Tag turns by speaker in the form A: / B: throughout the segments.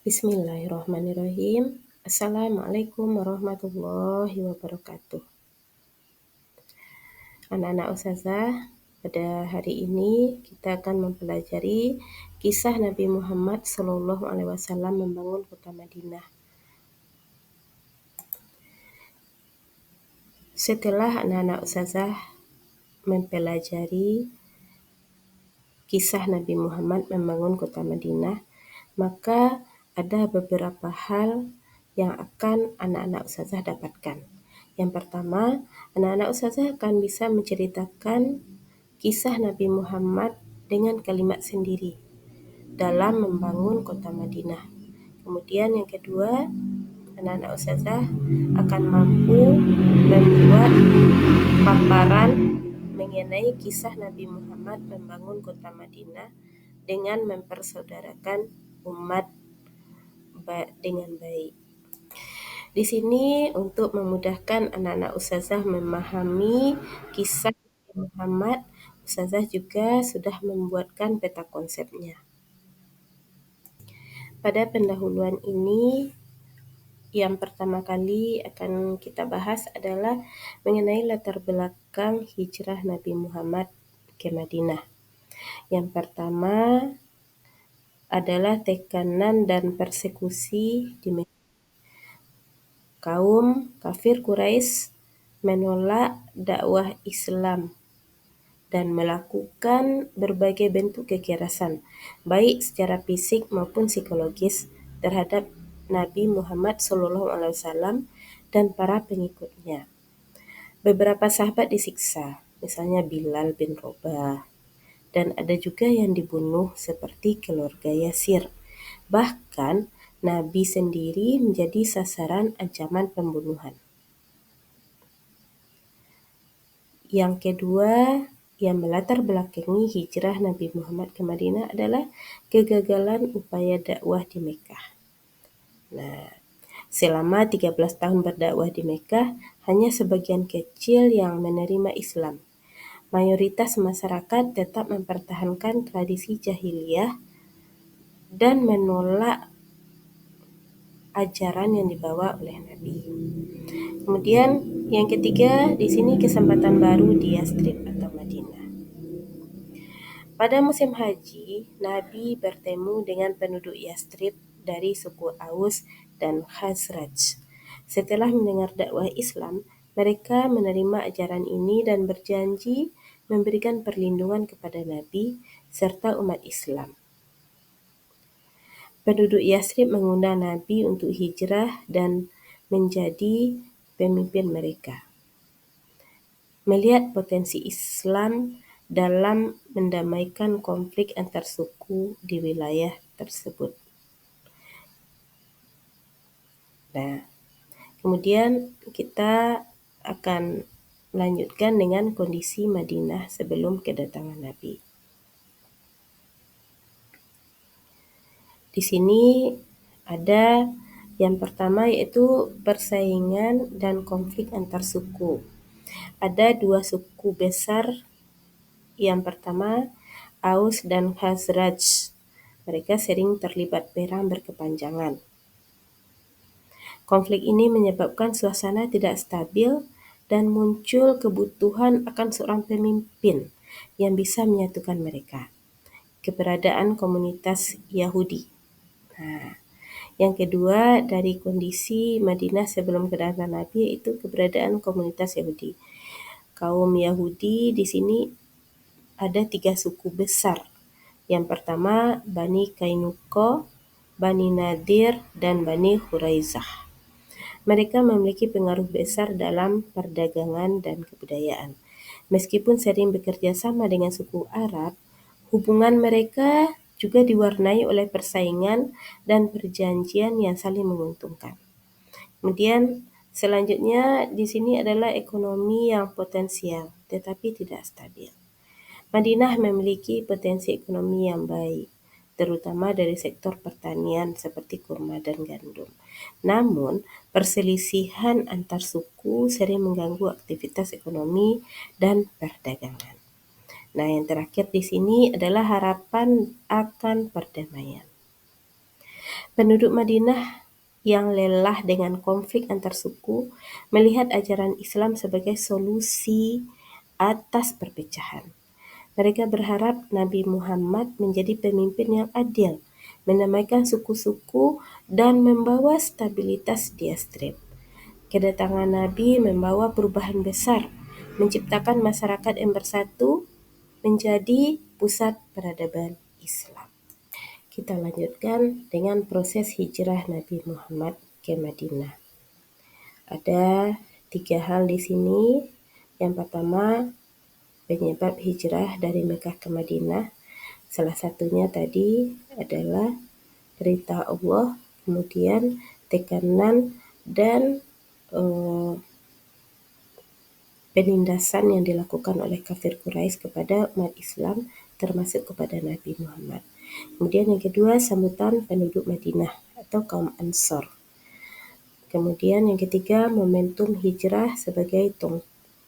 A: Bismillahirrahmanirrahim. Assalamualaikum warahmatullahi wabarakatuh. Anak-anak Ustazah, pada hari ini kita akan mempelajari kisah Nabi Muhammad SAW membangun kota Madinah. Setelah anak-anak Ustazah mempelajari kisah Nabi Muhammad membangun kota Madinah, maka ada beberapa hal yang akan anak-anak Ustazah dapatkan. Yang pertama, anak-anak Ustazah akan bisa menceritakan kisah Nabi Muhammad dengan kalimat sendiri dalam membangun kota Madinah. Kemudian yang kedua, anak-anak Ustazah akan mampu membuat paparan mengenai kisah Nabi Muhammad membangun kota Madinah dengan mempersaudarakan umat dengan baik. Di sini untuk memudahkan anak-anak Ustazah memahami kisah Nabi Muhammad, Ustazah juga sudah membuatkan peta konsepnya. Pada pendahuluan ini, yang pertama kali akan kita bahas adalah mengenai latar belakang hijrah Nabi Muhammad ke Madinah. Yang pertama adalah tekanan dan persekusi di Mekah. Kaum kafir Quraisy menolak dakwah Islam dan melakukan berbagai bentuk kekerasan, baik secara fisik maupun psikologis terhadap Nabi Muhammad SAW dan para pengikutnya. Beberapa sahabat disiksa, misalnya Bilal bin Rabah, dan ada juga yang dibunuh seperti keluarga Yasir. Bahkan Nabi sendiri menjadi sasaran ancaman pembunuhan. Yang kedua, yang melatar belakangi hijrah Nabi Muhammad ke Madinah adalah kegagalan upaya dakwah di Mekah. Nah, selama 13 tahun berdakwah di Mekah, hanya sebagian kecil yang menerima Islam. Mayoritas masyarakat tetap mempertahankan tradisi jahiliyah dan menolak ajaran yang dibawa oleh Nabi. Kemudian yang ketiga, di sini kesempatan baru di Yastrib atau Madinah. Pada musim haji, Nabi bertemu dengan penduduk Yastrib dari suku Aus dan Khazraj. Setelah mendengar dakwah Islam, mereka menerima ajaran ini dan berjanji memberikan perlindungan kepada Nabi serta umat Islam. Penduduk Yastrib mengundang Nabi untuk hijrah dan menjadi pemimpin mereka. Melihat potensi Islam dalam mendamaikan konflik antar suku di wilayah tersebut. Nah, kemudian kita akan lanjutkan dengan kondisi Madinah sebelum kedatangan Nabi. Di sini ada yang pertama yaitu persaingan dan konflik antar suku. Ada dua suku besar. Yang pertama, Aus dan Khazraj. Mereka sering terlibat perang berkepanjangan. Konflik ini menyebabkan suasana tidak stabil dan muncul kebutuhan akan seorang pemimpin yang bisa menyatukan mereka. Keberadaan komunitas Yahudi. Nah, yang kedua dari kondisi Madinah sebelum kedatangan Nabi yaitu keberadaan komunitas Yahudi. Kaum Yahudi di sini ada 3 suku besar. Yang pertama Bani Kainuqa, Bani Nadir, dan Bani Khuraizah. Mereka memiliki pengaruh besar dalam perdagangan dan kebudayaan. Meskipun sering bekerja sama dengan suku Arab, hubungan mereka juga diwarnai oleh persaingan dan perjanjian yang saling menguntungkan. Kemudian selanjutnya di sini adalah ekonomi yang potensial tetapi tidak stabil. Madinah memiliki potensi ekonomi yang baik, terutama dari sektor pertanian seperti kurma dan gandum. Namun, perselisihan antar suku sering mengganggu aktivitas ekonomi dan perdagangan. Nah, yang terakhir di sini adalah harapan akan perdamaian. Penduduk Madinah yang lelah dengan konflik antar suku melihat ajaran Islam sebagai solusi atas perpecahan. Mereka berharap Nabi Muhammad menjadi pemimpin yang adil, mendamaikan suku-suku, dan membawa stabilitas di Yastrib. Kedatangan Nabi membawa perubahan besar, menciptakan masyarakat yang bersatu, menjadi pusat peradaban Islam. Kita lanjutkan dengan proses hijrah Nabi Muhammad ke Madinah. Ada 3 hal di sini. Yang pertama, penyebab hijrah dari Mekah ke Madinah. Salah satunya tadi adalah perintah Allah, kemudian tekanan dan penindasan yang dilakukan oleh kafir Quraisy kepada umat Islam, termasuk kepada Nabi Muhammad. Kemudian yang kedua, sambutan penduduk Madinah atau kaum Ansor. Kemudian yang ketiga, momentum hijrah sebagai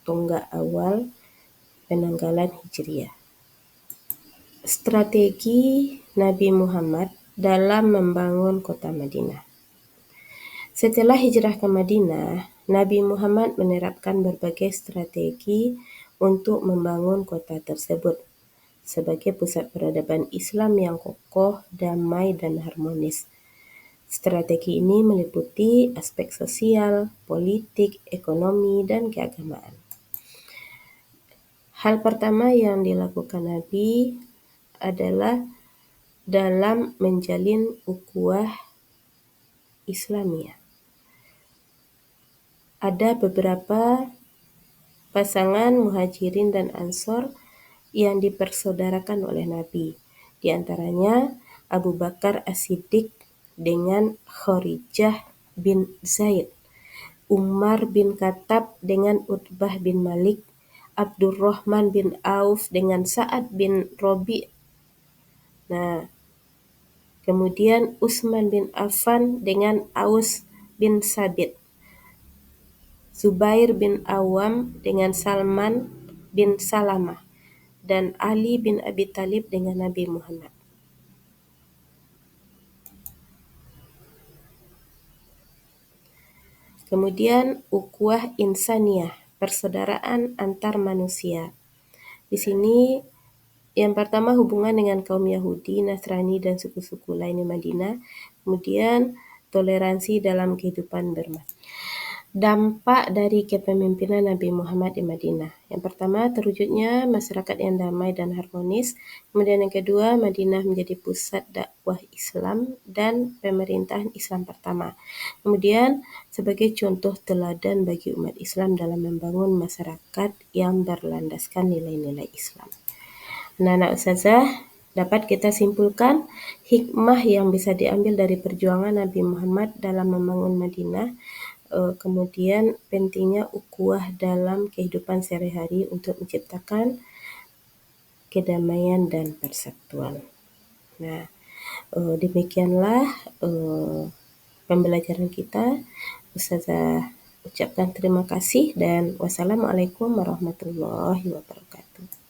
A: tonggak awal penanggalan Hijriah. Strategi Nabi Muhammad dalam membangun kota Madinah. Setelah hijrah ke Madinah, Nabi Muhammad menerapkan berbagai strategi untuk membangun kota tersebut sebagai pusat peradaban Islam yang kokoh, damai, dan harmonis. Strategi ini meliputi aspek sosial, politik, ekonomi, dan keagamaan. Hal pertama yang dilakukan Nabi adalah dalam menjalin ukhuwah Islamiyah. Ada beberapa pasangan Muhajirin dan Ansor yang dipersaudarakan oleh Nabi. Di antaranya Abu Bakar As-Siddiq dengan Kharijah bin Zaid, Umar bin Khattab dengan Utbah bin Malik, Abdurrahman bin Auf dengan Sa'ad bin Rabi'. Nah, kemudian Utsman bin Affan dengan Aus bin Sabit, Zubair bin Awam dengan Salman bin Salamah, dan Ali bin Abi Thalib dengan Nabi Muhammad. Kemudian ukhuwah insaniyah, persaudaraan antar manusia. Di sini yang pertama hubungan dengan kaum Yahudi, Nasrani, dan suku-suku lain di Madinah. Kemudian toleransi dalam kehidupan bermasyarakat. Dampak dari kepemimpinan Nabi Muhammad di Madinah. Yang pertama, terwujudnya masyarakat yang damai dan harmonis. Kemudian yang kedua, Madinah menjadi pusat dakwah Islam dan pemerintahan Islam pertama. Kemudian sebagai contoh teladan bagi umat Islam dalam membangun masyarakat yang berlandaskan nilai-nilai Islam. Anak-anak Ustazah, dapat kita simpulkan hikmah yang bisa diambil dari perjuangan Nabi Muhammad dalam membangun Madinah. Kemudian pentingnya ukhuwah dalam kehidupan sehari-hari untuk menciptakan kedamaian dan persatuan. Nah, demikianlah pembelajaran kita. Ustazah ucapkan terima kasih dan wassalamualaikum warahmatullahi wabarakatuh.